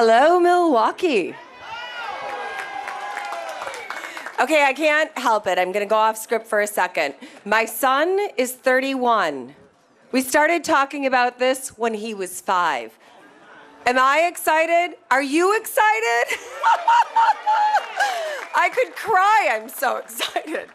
Hello, Milwaukee. Okay, I can't help it. I'm going to go off script for a second. My son is 31. We started talking about this when he was 5. Am I excited? Are you excited? I could cry. I'm so excited.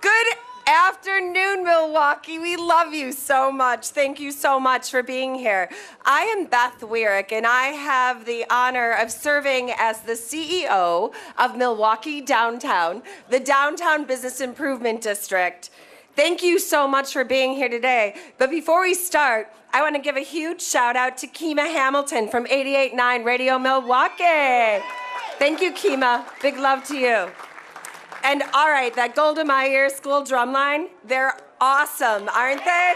Good afternoon, Milwaukee. We love you so much. Thank you so much for being here. I am Beth Weirick, and I have the honor of serving as the CEO of Milwaukee Downtown, the Downtown Business Improvement District. Thank you so much for being here today. But before we start, I want to give a huge shout out to Kima Hamilton from 88.9 Radio Milwaukee. Thank you, Kima. Big love to you. And all right, that Golda Meir School drumline, they're awesome, aren't they?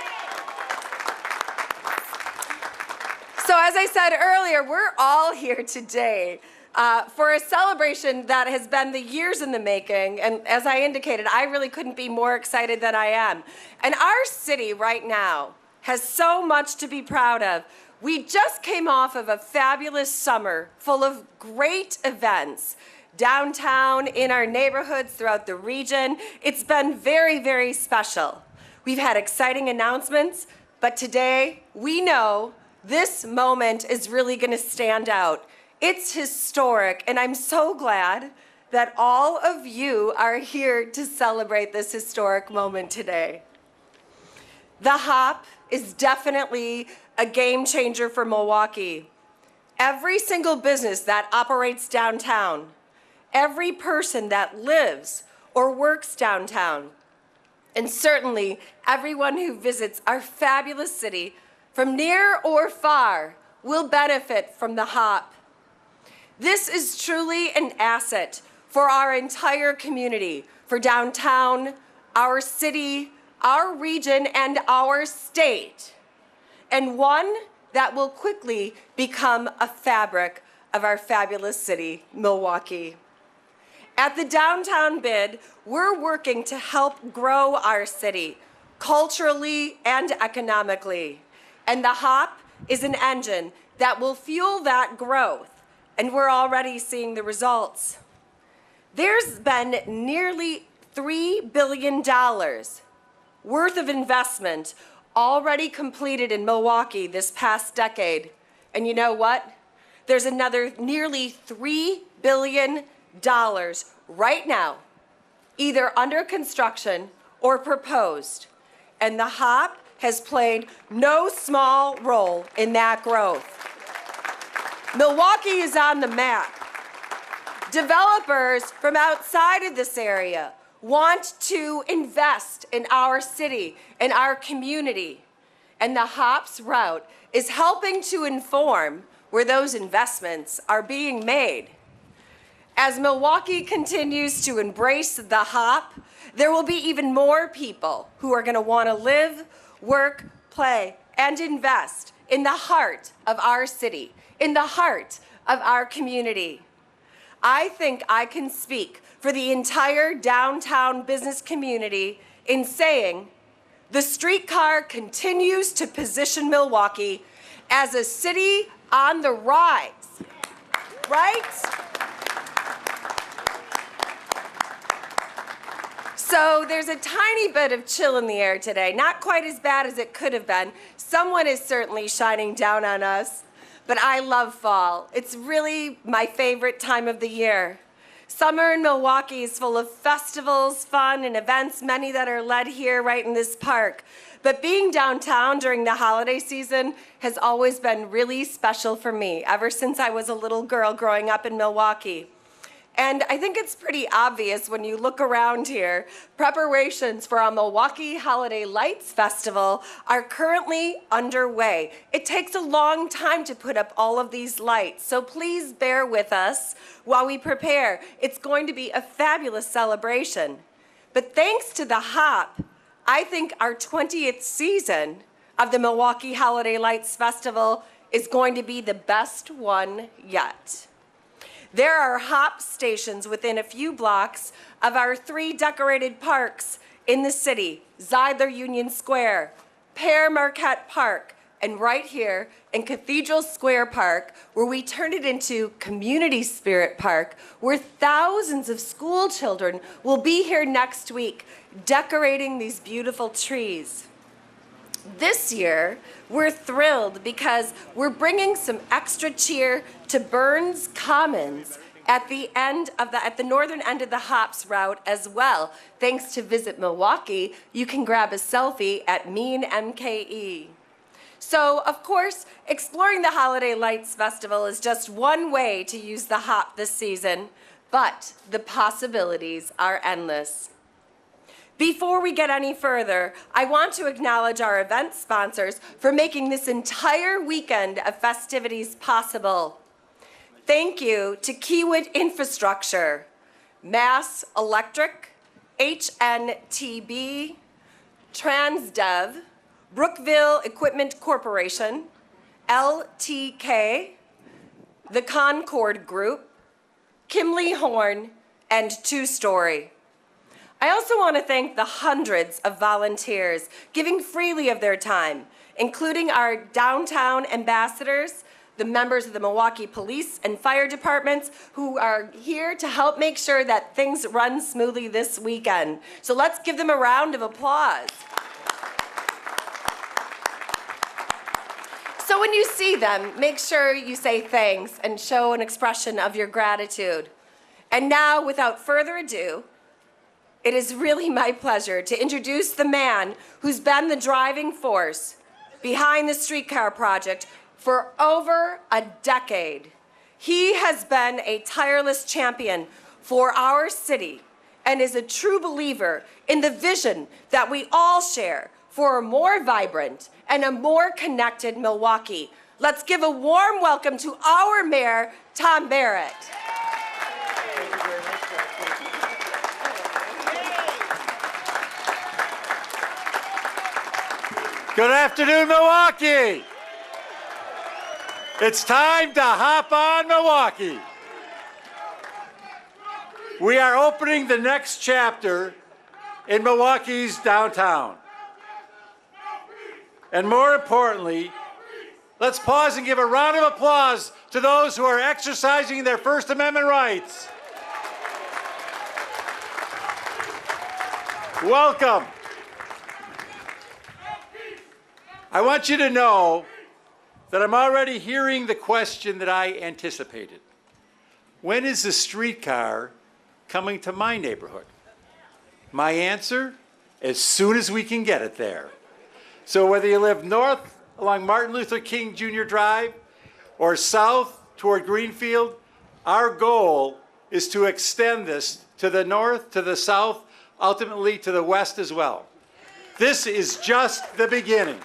So as I said earlier, we're all here today for a celebration that has been the years in the making. And as I indicated, I really couldn't be more excited than I am. And our city right now has so much to be proud of. We just came off of a fabulous summer full of great events. Downtown, in our neighborhoods, throughout the region. It's been very, very special. We've had exciting announcements, but today we know this moment is really going to stand out. It's historic, and I'm so glad that all of you are here to celebrate this historic moment today. The HOP is definitely a game changer for Milwaukee. Every single business that operates downtown, every person that lives or works downtown, and certainly everyone who visits our fabulous city from near or far will benefit from the HOP. This is truly an asset for our entire community, for downtown, our city, our region, and our state, and one that will quickly become a fabric of our fabulous city, Milwaukee. At the Downtown Bid, we're working to help grow our city culturally and economically. And the HOP is an engine that will fuel that growth, and we're already seeing the results. There's been nearly $3 billion worth of investment already completed in Milwaukee this past decade. And you know what? There's another nearly $3 billion right now, either under construction or proposed. And the HOP has played no small role in that growth. Milwaukee is on the map. Developers from outside of this area want to invest in our city, in our community. And the HOP's route is helping to inform where those investments are being made. As Milwaukee continues to embrace the HOP, there will be even more people who are going to want to live, work, play, and invest in the heart of our city, in the heart of our community. I think I can speak for the entire downtown business community in saying the streetcar continues to position Milwaukee as a city on the rise, right? So there's a tiny bit of chill in the air today, not quite as bad as it could have been. Someone is certainly shining down on us, but I love fall. It's really my favorite time of the year. Summer in Milwaukee is full of festivals, fun, and events, many that are led here right in this park. But being downtown during the holiday season has always been really special for me, ever since I was a little girl growing up in Milwaukee. And I think it's pretty obvious when you look around here, preparations for our Milwaukee Holiday Lights Festival are currently underway. It takes a long time to put up all of these lights, so please bear with us while we prepare. It's going to be a fabulous celebration. But thanks to the HOP, I think our 20th season of the Milwaukee Holiday Lights Festival is going to be the best one yet. There are HOP stations within a few blocks of our 3 decorated parks in the city: Zeidler Union Square, Pear Marquette Park, and right here in Cathedral Square Park, where we turn it into Community Spirit Park, where thousands of school children will be here next week decorating these beautiful trees. This year, we're thrilled because we're bringing some extra cheer to Burns Commons at the northern end of the Hops route as well. Thanks to Visit Milwaukee, you can grab a selfie at Mean MKE. So, of course, exploring the Holiday Lights Festival is just one way to use the Hop this season, but the possibilities are endless. Before we get any further, I want to acknowledge our event sponsors for making this entire weekend of festivities possible. Thank you to Keywood Infrastructure, Mass Electric, HNTB, Transdev, Brookville Equipment Corporation, LTK, the Concord Group, Kimley Horn, and Two Story. I also want to thank the hundreds of volunteers giving freely of their time, including our downtown ambassadors, the members of the Milwaukee Police and Fire Departments who are here to help make sure that things run smoothly this weekend. So let's give them a round of applause. So when you see them, make sure you say thanks and show an expression of your gratitude. And now, without further ado, it is really my pleasure to introduce the man who's been the driving force behind the streetcar project for over a decade. He has been a tireless champion for our city and is a true believer in the vision that we all share for a more vibrant and a more connected Milwaukee. Let's give a warm welcome to our mayor, Tom Barrett. Good afternoon, Milwaukee. It's time to hop on Milwaukee. We are opening the next chapter in Milwaukee's downtown. And more importantly, let's pause and give a round of applause to those who are exercising their First Amendment rights. Welcome. I want you to know that I'm already hearing the question that I anticipated. When is the streetcar coming to my neighborhood? My answer, as soon as we can get it there. So whether you live north along Martin Luther King Jr. Drive or south toward Greenfield, our goal is to extend this to the north, to the south, ultimately to the west as well. This is just the beginning.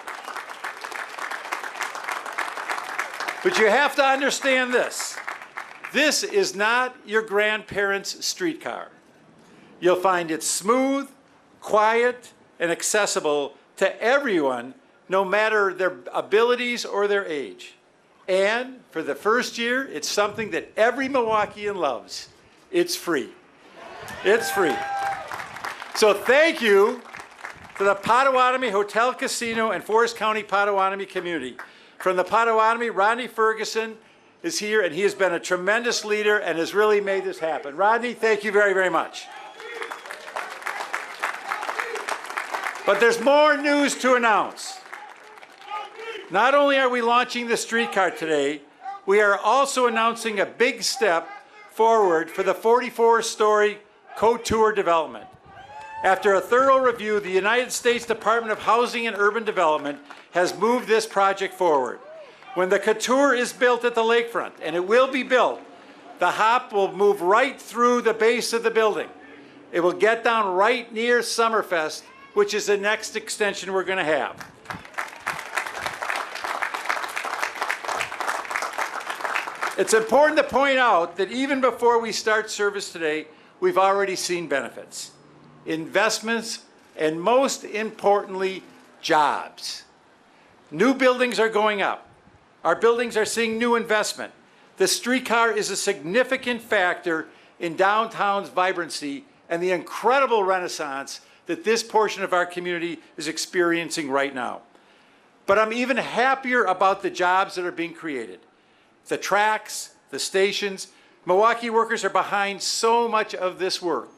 But you have to understand this. This is not your grandparents' streetcar. You'll find it smooth, quiet, and accessible to everyone, no matter their abilities or their age. And for the first year, it's something that every Milwaukeean loves. It's free. It's free. So thank you to the Potawatomi Hotel Casino and Forest County Potawatomi community. From the Potawatomi, Rodney Ferguson is here, and he has been a tremendous leader and has really made this happen. Rodney, thank you very, very much. But there's more news to announce. Not only are we launching the streetcar today, we are also announcing a big step forward for the 44-story Couture development. After a thorough review, the United States Department of Housing and Urban Development has moved this project forward. When the Couture is built at the lakefront, and it will be built, the hop will move right through the base of the building. It will get down right near Summerfest, which is the next extension we're going to have. It's important to point out that even before we start service today, we've already seen benefits, investments, and most importantly, jobs. New buildings are going up. Our buildings are seeing new investment. The streetcar is a significant factor in downtown's vibrancy and the incredible renaissance that this portion of our community is experiencing right now. But I'm even happier about the jobs that are being created. The tracks, the stations. Milwaukee workers are behind so much of this work.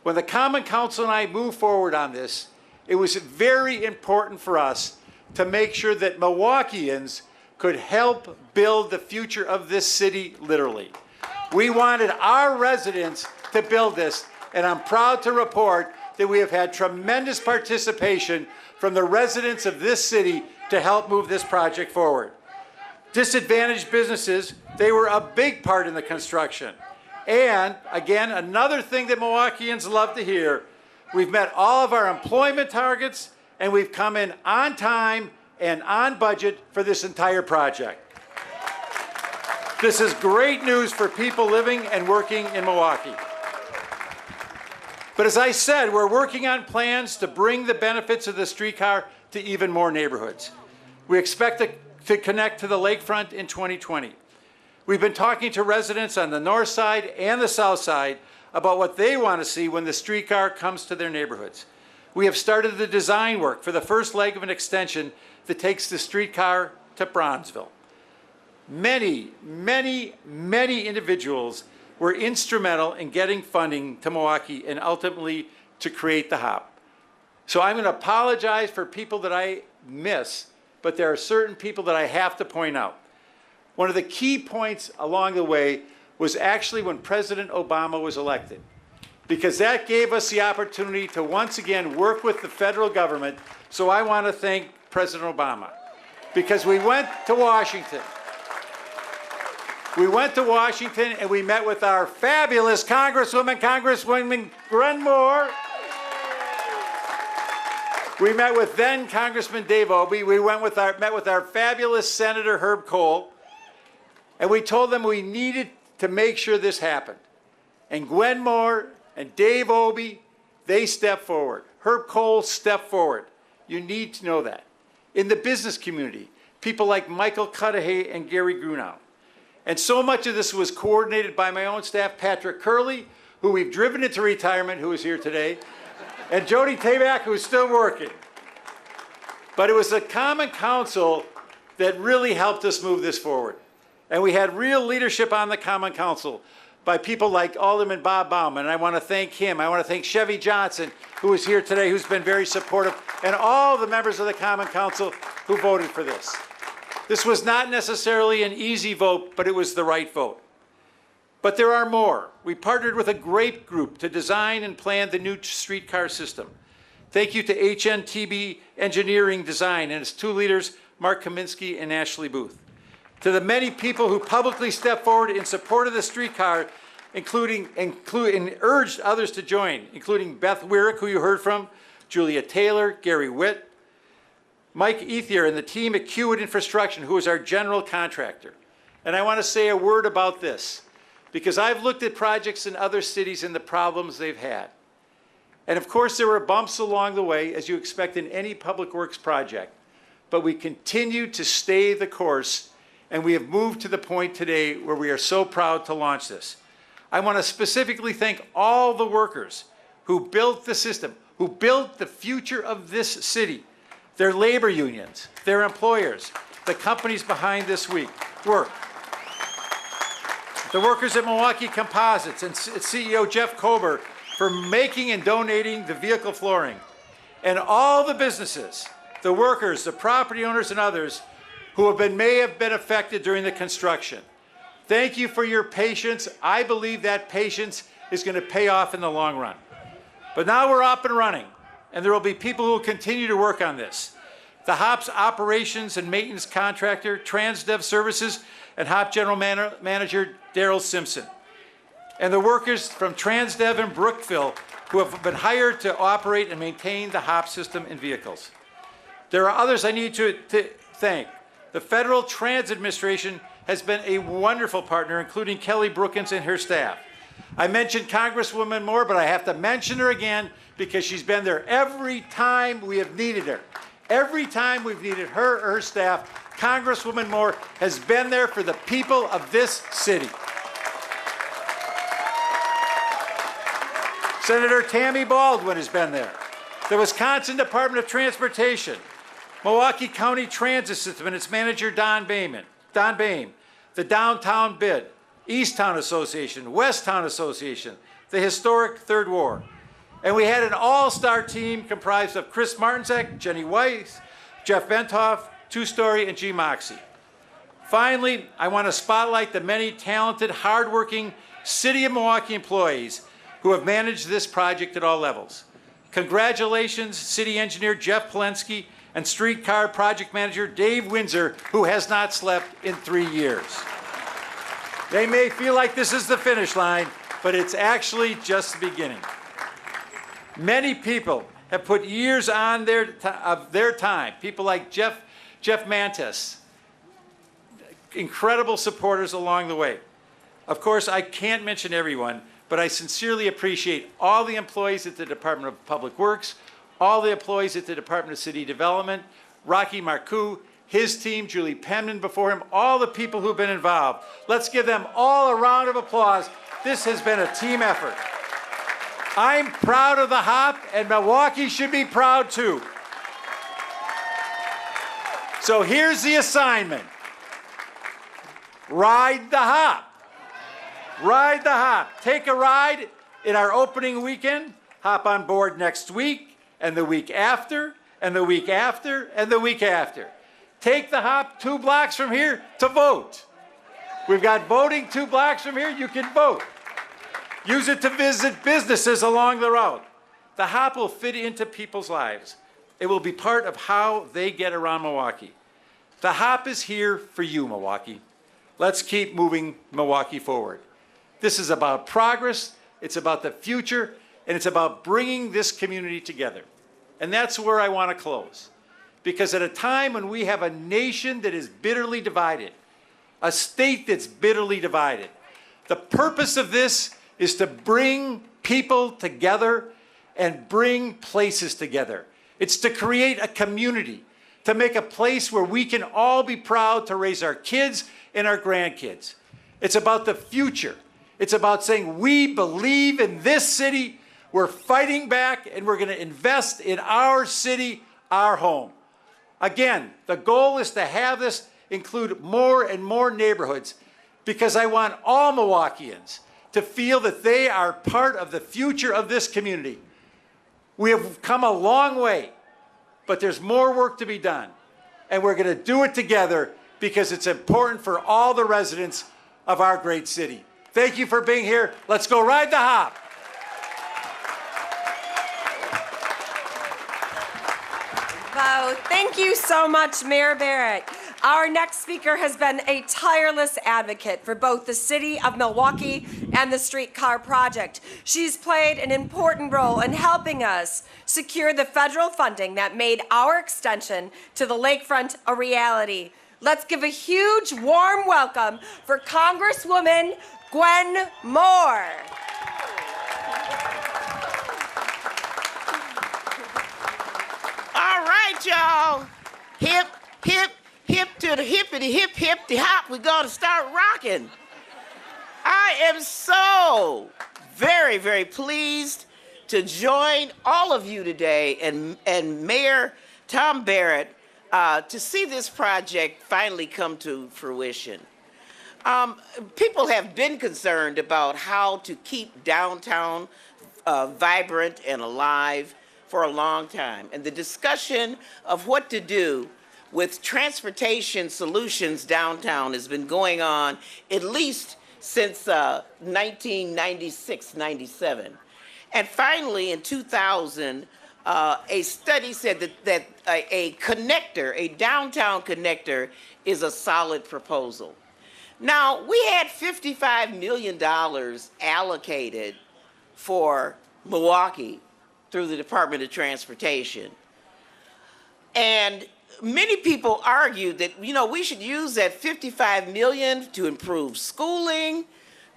When the Common Council and I moved forward on this, it was very important for us to make sure that Milwaukeeans could help build the future of this city, literally. We wanted our residents to build this, and I'm proud to report that we have had tremendous participation from the residents of this city to help move this project forward. Disadvantaged businesses, they were a big part in the construction. And again, another thing that Milwaukeeans love to hear, we've met all of our employment targets and we've come in on time and on budget for this entire project. This is great news for people living and working in Milwaukee. But as I said, we're working on plans to bring the benefits of the streetcar to even more neighborhoods. We expect to connect to the lakefront in 2020. We've been talking to residents on the north side and the south side about what they want to see when the streetcar comes to their neighborhoods. We have started the design work for the first leg of an extension that takes the streetcar to Bronzeville. Many, many, many individuals were instrumental in getting funding to Milwaukee and ultimately to create the HOP. So I'm going to apologize for people that I miss, but there are certain people that I have to point out. One of the key points along the way was actually when President Obama was elected, because that gave us the opportunity to once again work with the federal government. So I want to thank President Obama, because we went to Washington. We went to Washington and we met with our fabulous Congresswoman Gwen Moore. We met with then Congressman Dave Obey. We met with our fabulous Senator Herb Kohl. And we told them we needed to make sure this happened. And Gwen Moore and Dave Obey, they stepped forward. Herb Kohl stepped forward. You need to know that. In the business community, people like Michael Cudahy and Gary Grunow. And so much of this was coordinated by my own staff, Patrick Curley, who we've driven into retirement, who is here today, and Jody Tabak, who's still working. But it was the Common Council that really helped us move this forward. And we had real leadership on the Common Council by people like Alderman Bob Bauman, and I want to thank him. I want to thank Chevy Johnson, who is here today, who's been very supportive, and all the members of the Common Council who voted for this. This was not necessarily an easy vote, but it was the right vote. But there are more. We partnered with a great group to design and plan the new streetcar system. Thank you to HNTB Engineering Design and its two leaders, Mark Kaminsky and Ashley Booth. To the many people who publicly stepped forward in support of the streetcar, and urged others to join, including Beth Wyrick, who you heard from, Julia Taylor, Gary Witt, Mike Ethier, and the team at Kiewit Infrastructure, who is our general contractor. And I want to say a word about this, because I've looked at projects in other cities and the problems they've had. And of course, there were bumps along the way, as you expect in any public works project. But we continue to stay the course, and we have moved to the point today where we are so proud to launch this. I want to specifically thank all the workers who built the system, who built the future of this city, their labor unions, their employers, the companies behind this work. The workers at Milwaukee Composites and CEO Jeff Kober for making and donating the vehicle flooring. And all the businesses, the workers, the property owners, and others who may have been affected during the construction. Thank you for your patience. I believe that patience is going to pay off in the long run. But now we're up and running, and there will be people who will continue to work on this. The HOP's operations and maintenance contractor, Transdev Services, and HOP General Manager Daryl Simpson. And the workers from Transdev and Brookville who have been hired to operate and maintain the HOP system and vehicles. There are others I need to thank. The Federal Transit Administration has been a wonderful partner, including Kelly Brookins and her staff. I mentioned Congresswoman Moore, but I have to mention her again because she's been there every time we have needed her. Every time we've needed her or her staff, Congresswoman Moore has been there for the people of this city. Senator Tammy Baldwin has been there. The Wisconsin Department of Transportation. Milwaukee County Transit System and its manager, Don Bauman, the Downtown Bid, Easttown Association, Westtown Association, the historic Third Ward. And we had an all-star team comprised of Chris Martinsek, Jenny Weiss, Jeff Bentoff, Two Story, and G. Moxie. Finally, I want to spotlight the many talented, hardworking City of Milwaukee employees who have managed this project at all levels. Congratulations, City Engineer Jeff Polensky and Streetcar Project Manager Dave Windsor, who has not slept in 3 years. They may feel like this is the finish line, but it's actually just the beginning. Many people have put years on of their time. People like Jeff Mantis, incredible supporters along the way. Of course, I can't mention everyone, but I sincerely appreciate all the employees at the Department of Public Works, all the employees at the Department of City Development, Rocky Marcoux, his team, Julie Penman before him, all the people who've been involved. Let's give them all a round of applause. This has been a team effort. I'm proud of the HOP, and Milwaukee should be proud too. So here's the assignment. Ride the HOP. Ride the HOP. Take a ride in our opening weekend. Hop on board next week, and the week after, and the week after, and the week after. Take the HOP 2 blocks from here to vote. We've got voting 2 blocks from here. You can vote. Use it to visit businesses along the route. The HOP will fit into people's lives. It will be part of how they get around Milwaukee. The HOP is here for you, Milwaukee. Let's keep moving Milwaukee forward. This is about progress, it's about the future, and it's about bringing this community together. And that's where I want to close. Because at a time when we have a nation that is bitterly divided, a state that's bitterly divided, the purpose of this is to bring people together and bring places together. It's to create a community, to make a place where we can all be proud to raise our kids and our grandkids. It's about the future. It's about saying we believe in this city, we're fighting back, and we're going to invest in our city, our home. Again, the goal is to have this include more and more neighborhoods because I want all Milwaukeeans to feel that they are part of the future of this community. We have come a long way, but there's more work to be done. And we're going to do it together because it's important for all the residents of our great city. Thank you for being here. Let's go ride the HOP. Wow, thank you so much, Mayor Barrett. Our next speaker has been a tireless advocate for both the City of Milwaukee and the Streetcar Project. She's played an important role in helping us secure the federal funding that made our extension to the lakefront a reality. Let's give a huge, warm welcome for Congresswoman Gwen Moore. All right, y'all. Hip, hip, hip to the hippity hip, hip, the hop. We're going to start rocking. I am so very, very pleased to join all of you today and Mayor Tom Barrett to see this project finally come to fruition. People have been concerned about how to keep downtown vibrant and alive for a long time. And the discussion of what to do with transportation solutions downtown has been going on at least since 1996, 97. And finally, in 2000, a study said that a connector, a downtown connector, is a solid proposal. Now, we had $55 million allocated for Milwaukee through the Department of Transportation. And many people argued that, we should use that $55 million to improve schooling,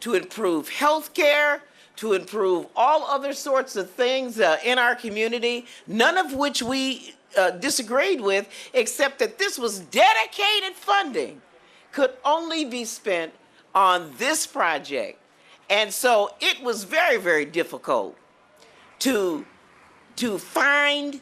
to improve health care, to improve all other sorts of things in our community, none of which we disagreed with, except that this was dedicated funding, could only be spent on this project. And so it was very, very difficult to find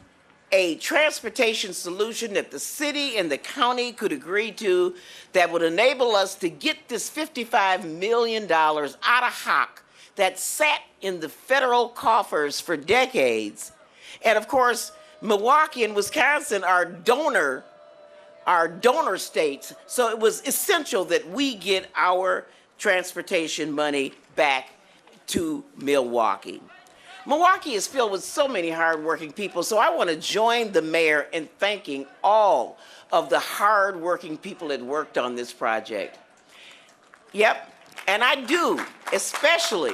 a transportation solution that the city and the county could agree to that would enable us to get this $55 million out of HOP that sat in the federal coffers for decades. And of course, Milwaukee and Wisconsin are donor states, so it was essential that we get our transportation money back to Milwaukee. Milwaukee is filled with so many hardworking people, so I want to join the mayor in thanking all of the hardworking people that worked on this project. Yep, and I do especially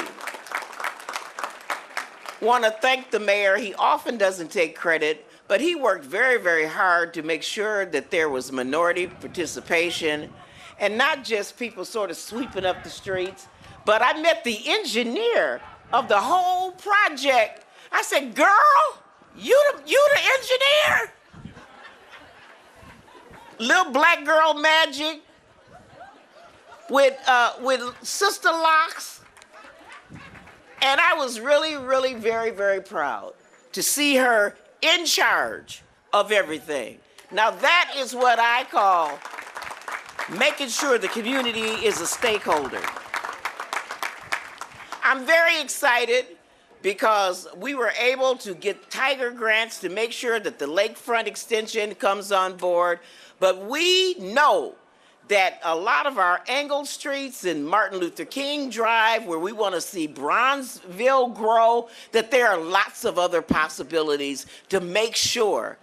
want to thank the mayor. He often doesn't take credit, but he worked very, very hard to make sure that there was minority participation and not just people sort of sweeping up the streets, but I met the engineer of the whole project. I said, girl, you the engineer? Little black girl magic with sister locks. And I was really, really very, very proud to see her in charge of everything. Now that is what I call making sure the community is a stakeholder. I'm very excited because we were able to get Tiger grants to make sure that the lakefront extension comes on board, but we know that a lot of our angled streets in Martin Luther King Drive, where we want to see Bronzeville grow, that there are lots of other possibilities to make sure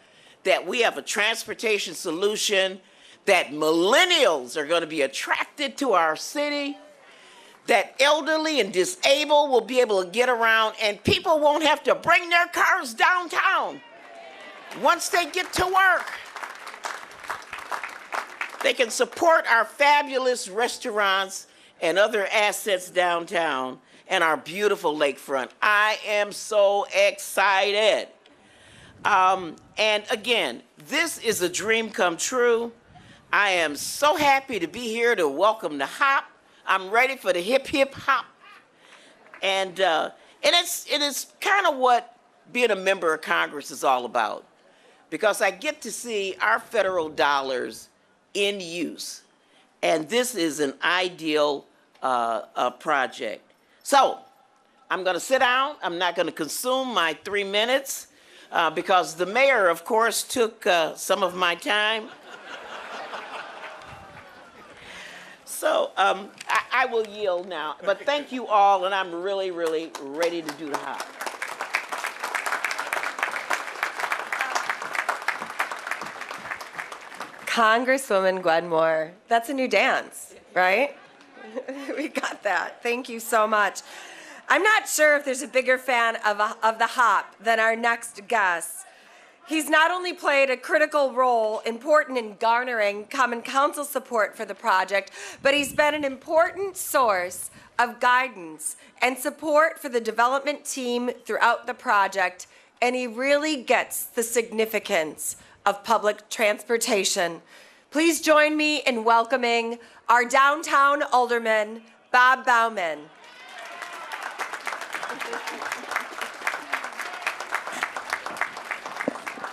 that we have a transportation solution, that millennials are going to be attracted to our city, that elderly and disabled will be able to get around, and people won't have to bring their cars downtown once they get to work. They can support our fabulous restaurants and other assets downtown and our beautiful lakefront. I am so excited. And again, this is a dream come true. I am so happy to be here to welcome the HOP. I'm ready for the hip, hip, hop. And it is kind of what being a member of Congress is all about, because I get to see our federal dollars in use. And this is an ideal project. So I'm going to sit down. I'm not going to consume my 3 minutes because the mayor, of course, took some of my time. So I will yield now. But thank you all, and I'm really, really ready to do the HOP. Congresswoman Gwen Moore. That's a new dance, right? We got that. Thank you so much. I'm not sure if there's a bigger fan of the HOP than our next guest. He's not only played a critical role, important in garnering Common Council support for the project, but he's been an important source of guidance and support for the development team throughout the project, and he really gets the significance of public transportation. Please join me in welcoming our downtown Alderman, Bob Bauman.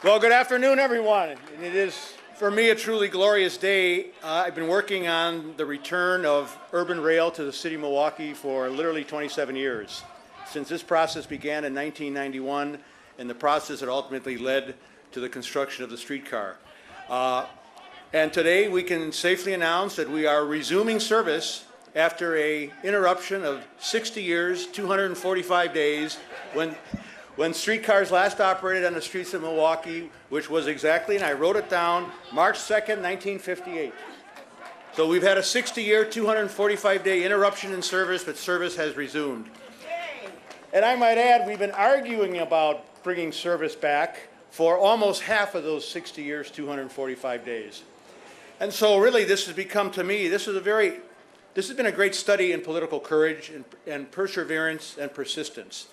Well, good afternoon, everyone. And it is, for me, a truly glorious day. I've been working on the return of urban rail to the city of Milwaukee for literally 27 years, since this process began in 1991, and the process that ultimately led to the construction of the streetcar. And today we can safely announce that we are resuming service after an interruption of 60 years, 245 days, when streetcars last operated on the streets of Milwaukee, which was exactly, and I wrote it down, March 2nd, 1958. So we've had a 60-year, 245-day interruption in service, but service has resumed. And I might add, we've been arguing about bringing service back for almost half of those 60 years, 245 days. And so really this has become, to me, this has been a great study in political courage and perseverance and persistence.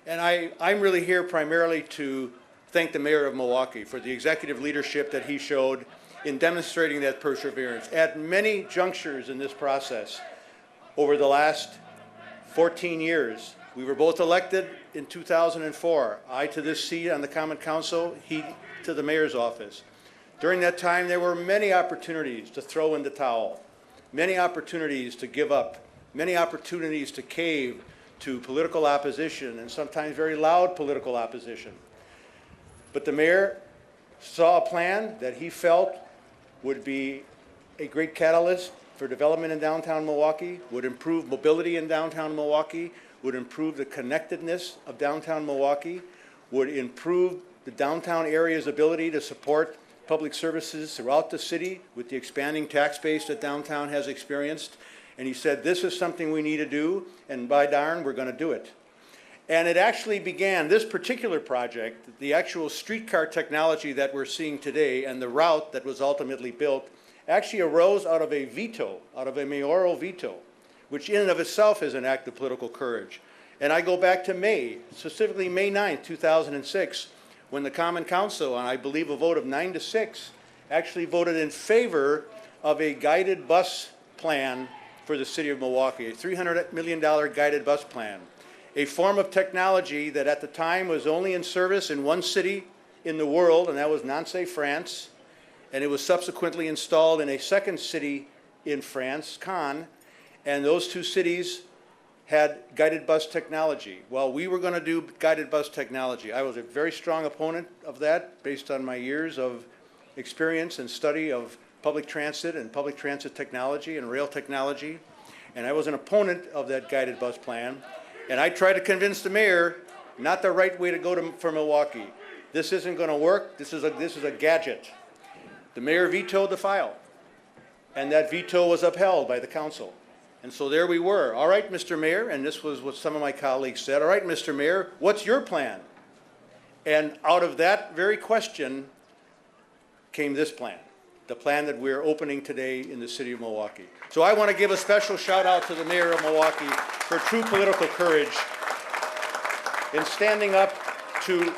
And I'm really here primarily to thank the mayor of Milwaukee for the executive leadership that he showed in demonstrating that perseverance. At many junctures in this process over the last 14 years, we were both elected in 2004. I to this seat on the Common Council, he to the mayor's office. During that time, there were many opportunities to throw in the towel, many opportunities to give up, many opportunities to cave to political opposition, and sometimes very loud political opposition. But the mayor saw a plan that he felt would be a great catalyst for development in downtown Milwaukee, would improve mobility in downtown Milwaukee, would improve the connectedness of downtown Milwaukee, would improve the downtown area's ability to support public services throughout the city with the expanding tax base that downtown has experienced. And he said, this is something we need to do, and by darn, we're going to do it. And it actually began, this particular project, the actual streetcar technology that we're seeing today and the route that was ultimately built actually arose out of a veto, out of a mayoral veto, which in and of itself is an act of political courage. And I go back to May, specifically May 9th, 2006, when the Common Council, on I believe a vote of 9-6, actually voted in favor of a guided bus plan for the city of Milwaukee, a $300 million guided bus plan, a form of technology that at the time was only in service in one city in the world, and that was Nancy, France, and it was subsequently installed in a second city in France, Cannes, and those two cities had guided bus technology. Well, we were going to do guided bus technology. I was a very strong opponent of that based on my years of experience and study of public transit and public transit technology and rail technology, and I was an opponent of that guided bus plan. And I tried to convince the mayor not the right way to go for Milwaukee. This isn't going to work. This is a gadget. The mayor vetoed the file, and that veto was upheld by the council. And so there we were. All right, Mr. Mayor, and this was what some of my colleagues said. All right, Mr. Mayor, what's your plan? And out of that very question came this plan, the plan that we're opening today in the city of Milwaukee. So I want to give a special shout out to the mayor of Milwaukee for true political courage in standing up to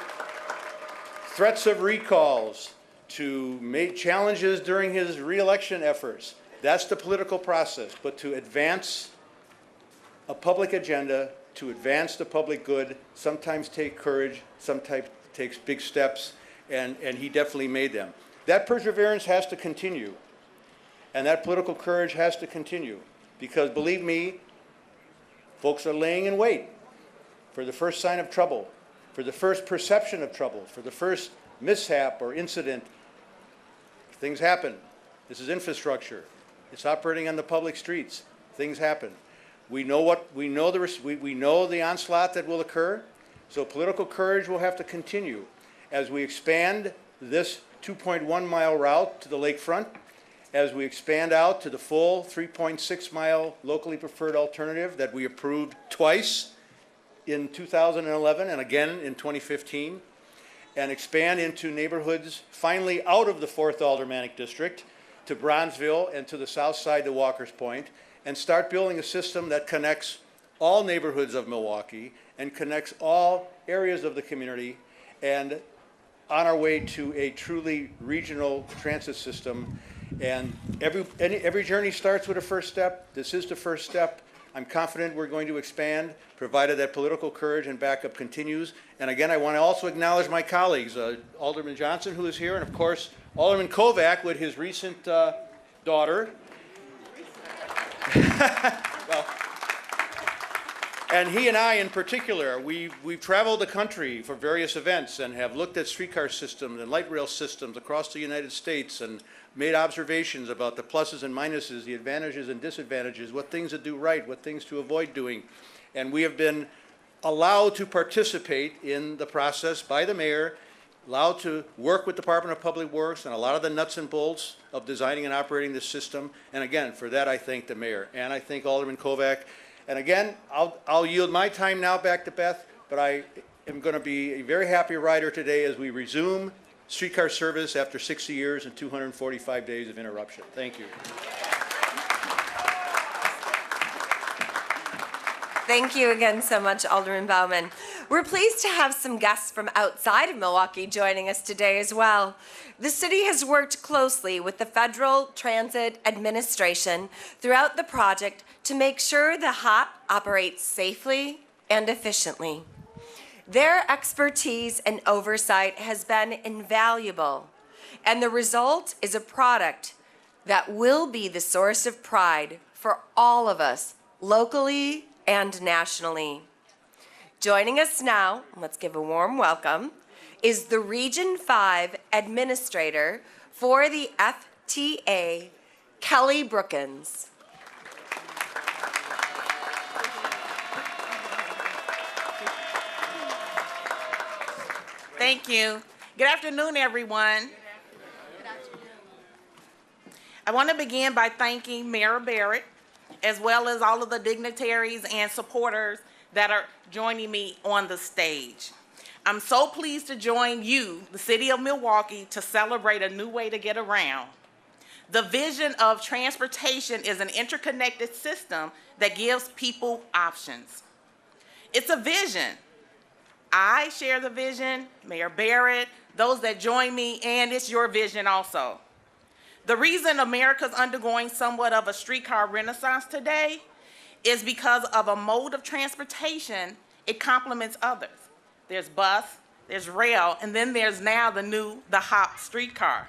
threats of recalls, to make challenges during his re-election efforts. That's the political process. But to advance a public agenda, to advance the public good, sometimes take courage, sometimes takes big steps, and he definitely made them. That perseverance has to continue, and that political courage has to continue, because believe me, folks are laying in wait for the first sign of trouble, for the first perception of trouble, for the first mishap or incident. Things happen. This is infrastructure. It's operating on the public streets. Things happen. We know the onslaught that will occur, so political courage will have to continue as we expand this 2.1 mile route to the lakefront, as we expand out to the full 3.6 mile locally preferred alternative that we approved twice in 2011 and again in 2015, and expand into neighborhoods finally out of the 4th Aldermanic District to Bronzeville and to the south side to Walker's Point, and start building a system that connects all neighborhoods of Milwaukee and connects all areas of the community, and on our way to a truly regional transit system. And every journey starts with a first step. This is the first step. I'm confident we're going to expand, provided that political courage and backup continues. And again, I want to also acknowledge my colleagues, Alderman Johnson, who is here, and of course, Alderman Kovac with his recent daughter. Well, and he and I in particular, we've traveled the country for various events and have looked at streetcar systems and light rail systems across the United States and made observations about the pluses and minuses, the advantages and disadvantages, what things to do right, what things to avoid doing. And we have been allowed to participate in the process by the mayor, allowed to work with the Department of Public Works and a lot of the nuts and bolts of designing and operating this system. And again, for that I thank the mayor, and I thank Alderman Kovac. And again, I'll yield my time now back to Beth, but I am going to be a very happy rider today as we resume streetcar service after 60 years and 245 days of interruption. Thank you. Thank you again so much, Alderman Bauman. We're pleased to have some guests from outside of Milwaukee joining us today as well. The city has worked closely with the Federal Transit Administration throughout the project to make sure the HOP operates safely and efficiently. Their expertise and oversight has been invaluable, and the result is a product that will be the source of pride for all of us, locally and nationally. Joining us now, let's give a warm welcome, is the Region 5 Administrator for the FTA, Kelly Brookins. Thank you. Good afternoon, everyone. Good afternoon. I want to begin by thanking Mayor Barrett, as well as all of the dignitaries and supporters that are joining me on the stage. I'm so pleased to join you, the city of Milwaukee, to celebrate a new way to get around. The vision of transportation is an interconnected system that gives people options. It's a vision. I share the vision, Mayor Barrett, those that join me, and it's your vision also. The reason America's undergoing somewhat of a streetcar renaissance today is because of a mode of transportation. It complements others. There's bus, there's rail, and then there's now the HOP streetcar.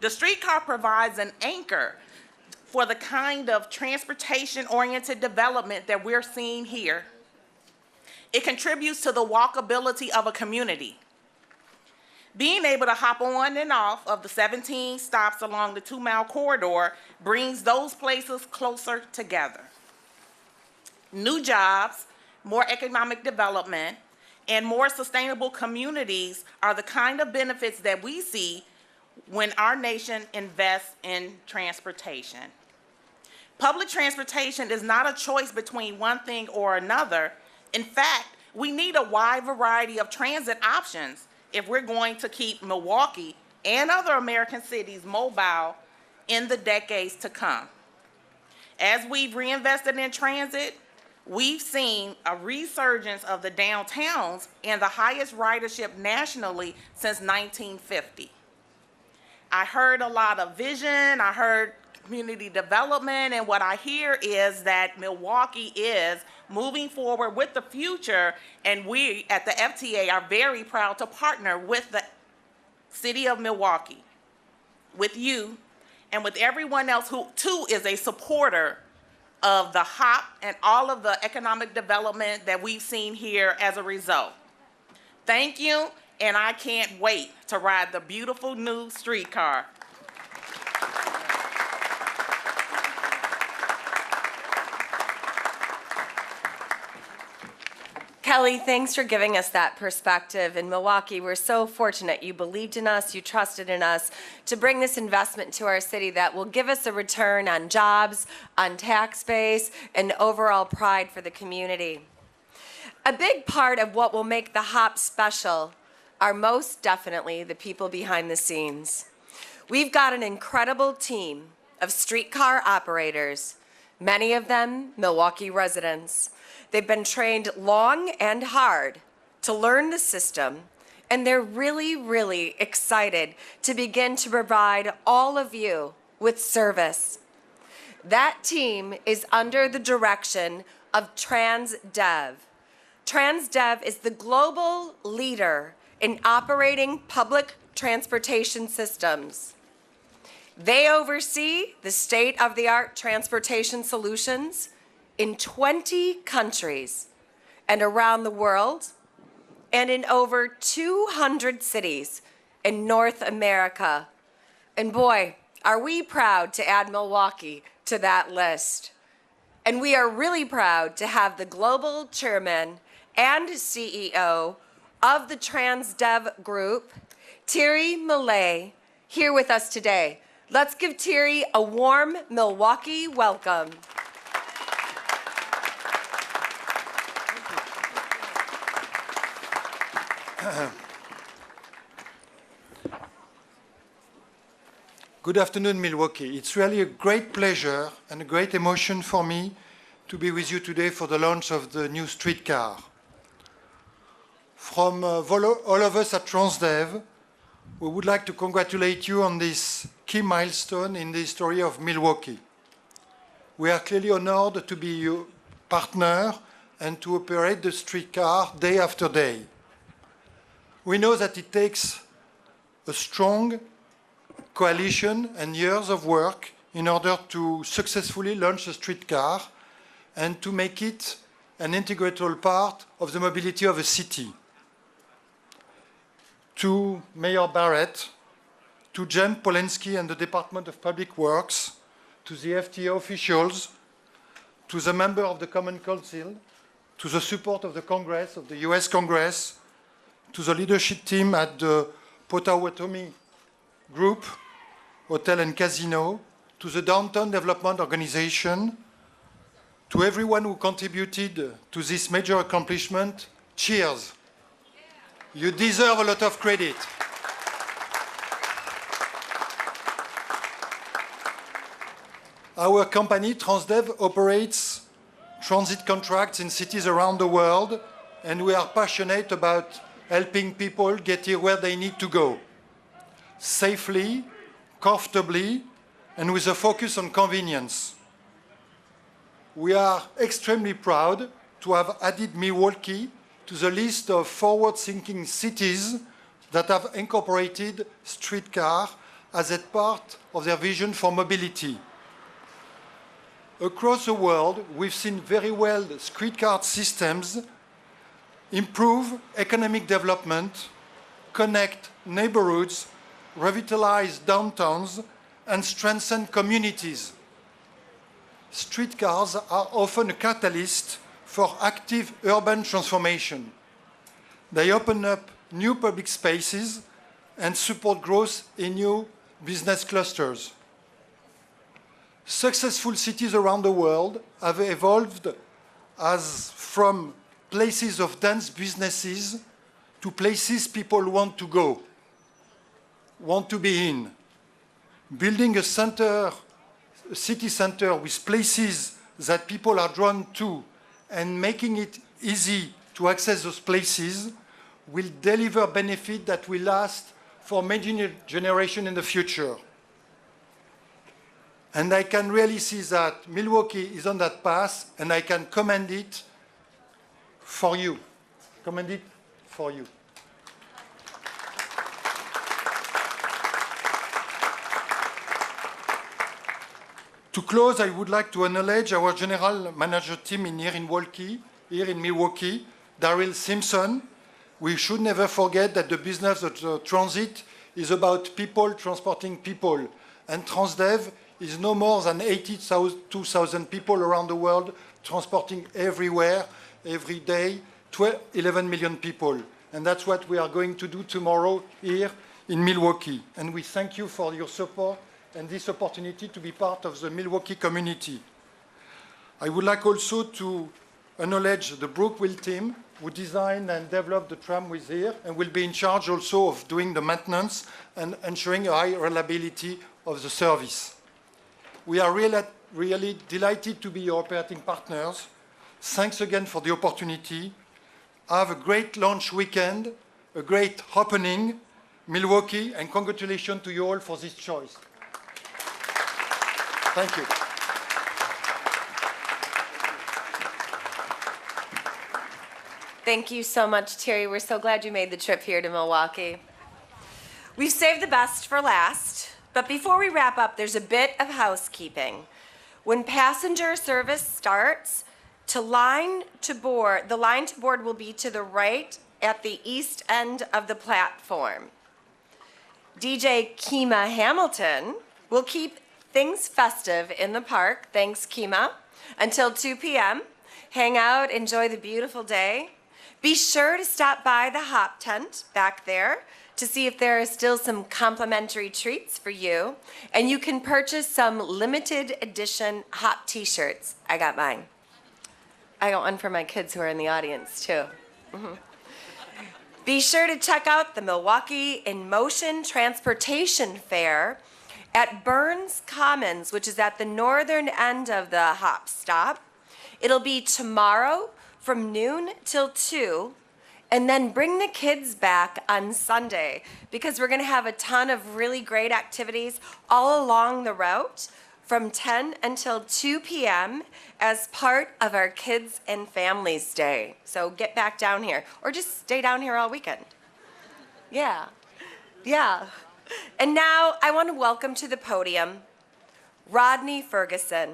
The streetcar provides an anchor for the kind of transportation-oriented development that we're seeing here. It contributes to the walkability of a community. Being able to hop on and off of the 17 stops along the 2-mile corridor brings those places closer together. New jobs, more economic development, and more sustainable communities are the kind of benefits that we see when our nation invests in transportation. Public transportation is not a choice between one thing or another. In fact, we need a wide variety of transit options if we're going to keep Milwaukee and other American cities mobile in the decades to come. As we've reinvested in transit, we've seen a resurgence of the downtowns and the highest ridership nationally since 1950. I heard a lot of vision, I heard community development, and what I hear is that Milwaukee is moving forward with the future, and we at the FTA are very proud to partner with the city of Milwaukee, with you, and with everyone else who too is a supporter of the HOP and all of the economic development that we've seen here as a result. Thank you, and I can't wait to ride the beautiful new streetcar. Kelly, thanks for giving us that perspective. In Milwaukee, we're so fortunate you believed in us, you trusted in us to bring this investment to our city that will give us a return on jobs, on tax base, and overall pride for the community. A big part of what will make the HOP special are most definitely the people behind the scenes. We've got an incredible team of streetcar operators, many of them Milwaukee residents. They've been trained long and hard to learn the system, and they're really, really excited to begin to provide all of you with service. That team is under the direction of TransDev. TransDev is the global leader in operating public transportation systems. They oversee the state-of-the-art transportation solutions in 20 countries and around the world, and in over 200 cities in North America. And boy, are we proud to add Milwaukee to that list. And we are really proud to have the global chairman and CEO of the TransDev Group, Thierry Millet, here with us today. Let's give Thierry a warm Milwaukee welcome. Good afternoon, Milwaukee. It's really a great pleasure and a great emotion for me to be with you today for the launch of the new streetcar. From all of us at TransDev, we would like to congratulate you on this key milestone in the history of Milwaukee. We are clearly honored to be your partner and to operate the streetcar day after day. We know that it takes a strong coalition and years of work in order to successfully launch a streetcar and to make it an integral part of the mobility of a city. To Mayor Barrett, to Jem Polensky and the Department of Public Works, to the FTA officials, to the member of the Common Council, to the support of the Congress, of the US Congress, to the leadership team at the Potawatomi Group, Hotel and Casino, to the Downtown Development Organization, to everyone who contributed to this major accomplishment, cheers. You deserve a lot of credit. Our company, Transdev, operates transit contracts in cities around the world, and we are passionate about helping people get here where they need to go, safely, comfortably, and with a focus on convenience. We are extremely proud to have added Milwaukee to the list of forward-thinking cities that have incorporated streetcar as a part of their vision for mobility. Across the world, we've seen very well streetcar systems improve economic development, connect neighborhoods, revitalize downtowns, and strengthen communities. Streetcars are often a catalyst for active urban transformation. They open up new public spaces and support growth in new business clusters. Successful cities around the world have evolved as from places of dense businesses to places people want to go, want to be in. Building a city center with places that people are drawn to and making it easy to access those places will deliver benefit that will last for many generations in the future. And I can really see that Milwaukee is on that path, and I can commend it for you. Commend it for you. To close, I would like to acknowledge our general manager team here in Milwaukee, Daryl Simpson. We should never forget that the business of transit is about people transporting people, and Transdev is no more than 82,000 people around the world transporting everywhere, every day, 11 million people. And that's what we are going to do tomorrow here in Milwaukee. And we thank you for your support and this opportunity to be part of the Milwaukee community. I would like also to acknowledge the Brookville team who designed and developed the tramways here and will be in charge also of doing the maintenance and ensuring a high reliability of the service. We are really delighted to be your operating partners. Thanks again for the opportunity. Have a great launch weekend, a great opening, Milwaukee, and congratulations to you all for this choice. Thank you. Thank you so much, Thierry. We're so glad you made the trip here to Milwaukee. We've saved the best for last, but before we wrap up, there's a bit of housekeeping. When passenger service starts, the line to board will be to the right at the east end of the platform. DJ Kima Hamilton will keep things festive in the park, thanks Kima, until 2 p.m. Hang out, enjoy the beautiful day. Be sure to stop by the hop tent back there to see if there are still some complimentary treats for you. And you can purchase some limited edition hop t-shirts. I got mine. I got one for my kids who are in the audience too. Be sure to check out the Milwaukee in Motion Transportation Fair at Burns Commons, which is at the northern end of the hop stop. It'll be tomorrow from noon till 2, and then bring the kids back on Sunday because we're going to have a ton of really great activities all along the route from 10 until 2 p.m. as part of our Kids and Families Day. So get back down here, or just stay down here all weekend. Yeah. Yeah. And now I want to welcome to the podium Rodney Ferguson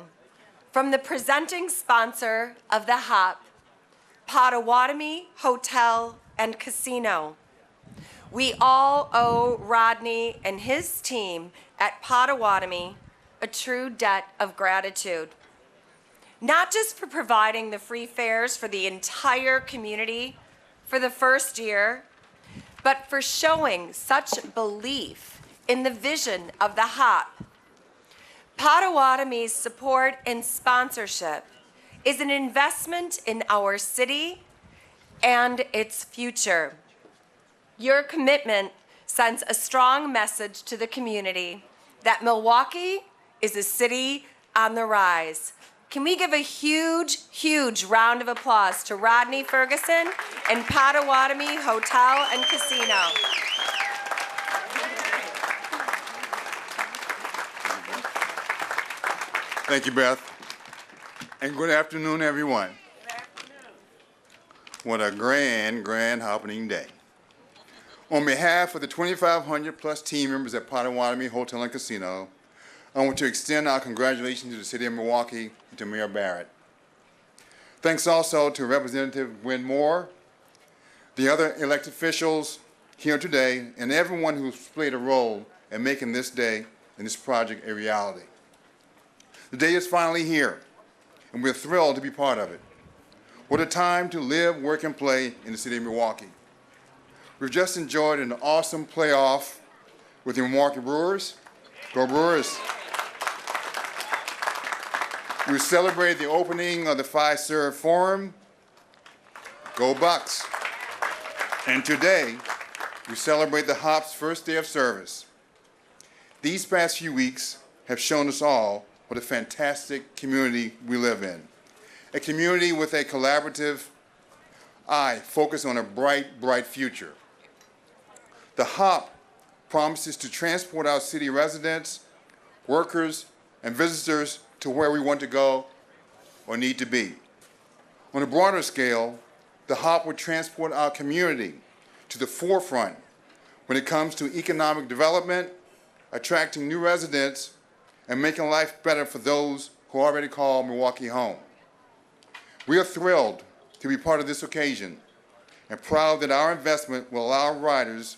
from the presenting sponsor of the HOP, Potawatomi Hotel and Casino. We all owe Rodney and his team at Potawatomi a true debt of gratitude. Not just for providing the free fares for the entire community for the first year, but for showing such belief in the vision of the HOP. Potawatomi's support and sponsorship is an investment in our city and its future. Your commitment sends a strong message to the community that Milwaukee is a city on the rise. Can we give a huge, huge round of applause to Rodney Ferguson and Potawatomi Hotel and Casino. Thank you, Beth. And good afternoon, everyone. Good afternoon. What a grand opening day. On behalf of the 2,500 plus team members at Potawatomi Hotel and Casino, I want to extend our congratulations to the City of Milwaukee and to Mayor Barrett. Thanks also to Representative Gwen Moore, the other elected officials here today, and everyone who's played a role in making this day and this project a reality. The day is finally here, and we're thrilled to be part of it. What a time to live, work, and play in the City of Milwaukee. We've just enjoyed an awesome playoff with the Milwaukee Brewers. Go Brewers! We celebrated the opening of the Fiserv Forum. Go Bucks! And today, we celebrate the HOP's first day of service. These past few weeks have shown us all what a fantastic community we live in. A community with a collaborative eye focused on a bright, bright future. The HOP promises to transport our city residents, workers, and visitors to where we want to go or need to be. On a broader scale, the HOP will transport our community to the forefront when it comes to economic development, attracting new residents, and making life better for those who already call Milwaukee home. We are thrilled to be part of this occasion and proud that our investment will allow riders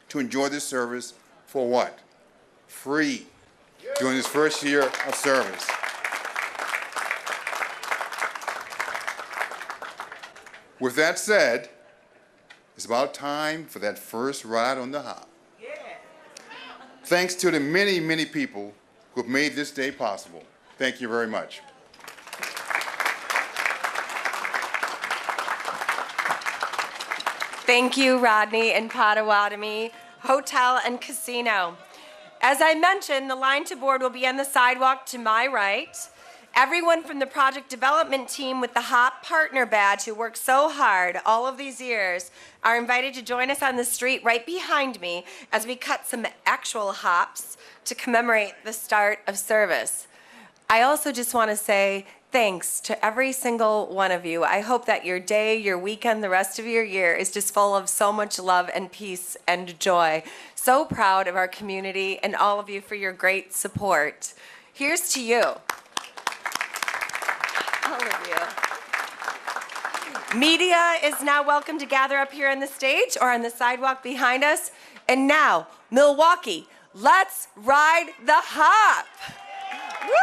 to enjoy this service for what? Free during this first year of service. With that said, it's about time for that first ride on the HOP. Yeah. Thanks to the many, many people who have made this day possible. Thank you very much. Thank you, Rodney and Potawatomi Hotel and Casino. As I mentioned, the line to board will be on the sidewalk to my right. Everyone from the project development team with the HOP partner badge who worked so hard all of these years are invited to join us on the street right behind me as we cut some actual hops to commemorate the start of service. I also just want to say thanks to every single one of you. I hope that your day, your weekend, the rest of your year is just full of so much love and peace and joy. So proud of our community and all of you for your great support. Here's to you. All of you. Media is now welcome to gather up here on the stage or on the sidewalk behind us. And now, Milwaukee, let's ride the HOP. Woo!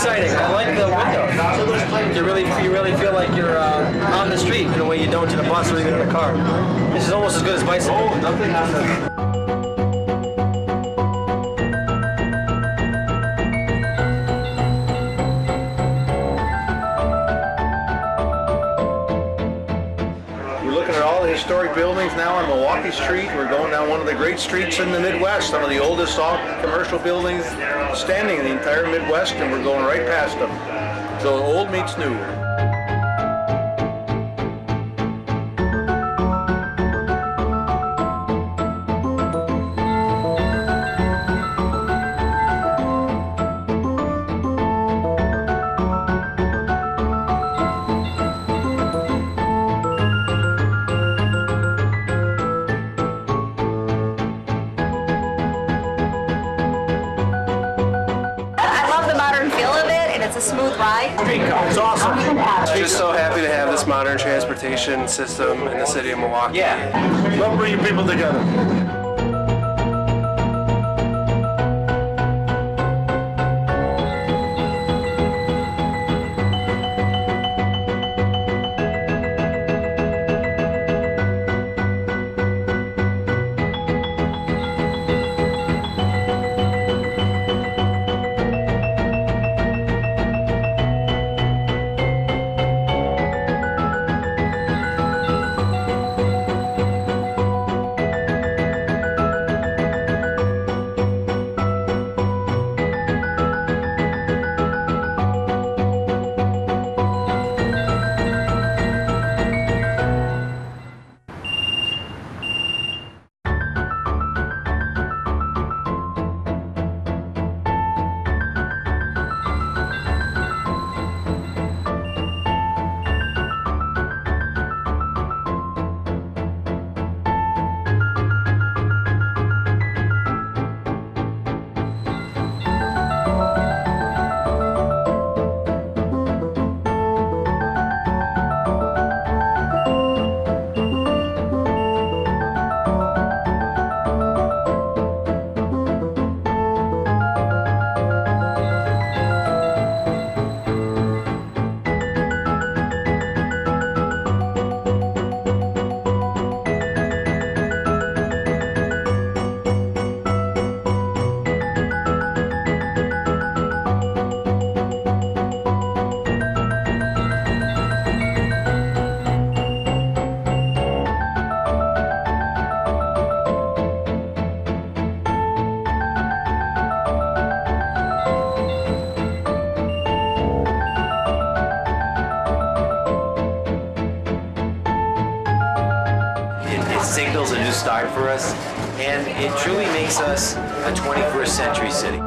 exciting. I like the window. You really feel like you're on the street in a way you don't in a bus or even in a car. This is almost as good as bicycle. Oh, nothing on the... Historic buildings now on Milwaukee Street. We're going down one of the great streets in the Midwest, some of the oldest commercial buildings standing in the entire Midwest, and we're going right past them. So old meets new. It's a smooth ride. It's awesome. Just so happy to have this modern transportation system in the city of Milwaukee. Yeah. Love bringing people together. Signals a new start for us, and it truly makes us a 21st century city.